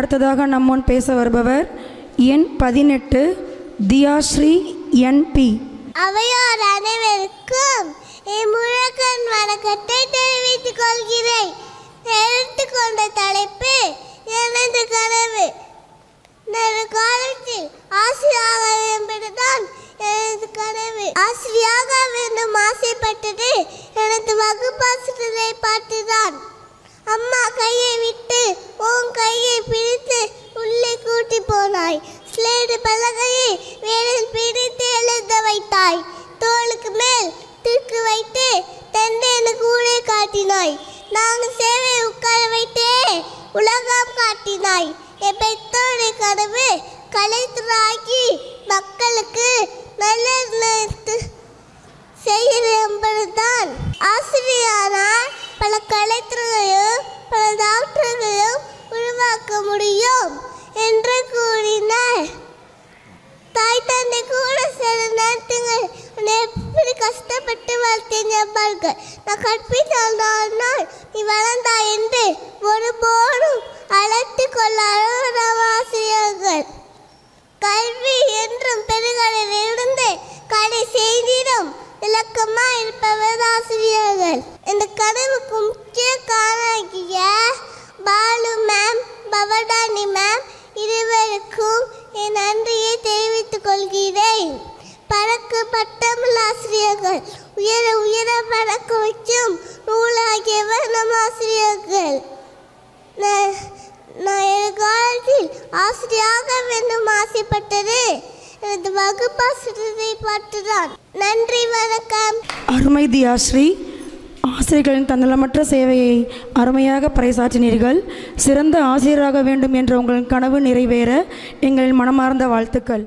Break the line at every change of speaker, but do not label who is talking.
அடுத்ததாக நம்முன் பேச வருபவர் எண் 18 தியாஸ்ரீ NP.
அவையோர் அனைவருக்கும் என் முழக்கன் வணக்கத்தை தெரிவித்துக் கொள்கிறேன். எடுத்துக்கொண்ட தலைப்பு எனது கனவு. காலத்தில் ஆசிரியராக என்பதுதான் எனது கனவு. ஆசிரியராக வேண்டும் ஆசைப்பட்டது எனது வகுப்பாசிரியரை பார்த்துதான். அம்மா கையை விட்டு உன் கையை பிடித்து உள்ளே கூட்டி போனாய். ஸ்லேடு பலகையை வேலில் பிடித்து எழுத வைத்தாய். தோளுக்கு மேல் தூக்கு வைத்து தந்தையனு கூடை காட்டினாய். நாங்கள் சேவை உட்கார வைத்தே உலகம் காட்டினாய். என் பெற்றோரை கனவு கலைத்துறையாக்கி மக்களுக்கு நல்லது செய்கிற என்பதுதான். ஆசிரியரால் பல கலைத்துறைகளையும் பல டாக்டர்களையும் உருவாக்க முடியும் என்று கூறினார். தாய் தந்தை கூட சில நேரத்துங்கள் எப்படி கஷ்டப்பட்டு வளர்த்தேன் என்பார்கள். நான் கற்பித்தால் நீ வளர்ந்தாய் என்று ஒருபோதும் அழைத்து கொள்ளாத ஆசிரியர்கள். கல்வி என்றும் பெருகளில் இருந்து கடை செய்திடும் விளக்கமாக இருப்பவர் ஆசிரியர்கள். இந்த கனவுக்கு முக்கிய காரணகிய பாலு மேம், பவடானி மேம் இருவருக்கும் என் நன்றியை தெரிவித்துக் கொள்கிறேன். பறக்கு பட்டமுள்ள ஆசிரியர்கள், உயர உயர பறக்க வைக்கும் நூலாகியவர் நம் ஆசிரியர்கள். நான் எதிர்காலத்தில் ஆசிரியராக வேண்டும் ஆசைப்பட்டது எனது வகுப்பாசிரியரை பார்த்துதான். நன்றி, வணக்கம்.
அருமை தியாஸ்ரீ, ஆசிரியர்களின் தன்னலமற்ற சேவையை அருமையாக பறைசாற்றினீர்கள். சிறந்த ஆசிரியராக வேண்டும் என்ற உங்களின் கனவு நிறைவேற எங்களின் மனமார்ந்த வாழ்த்துக்கள்.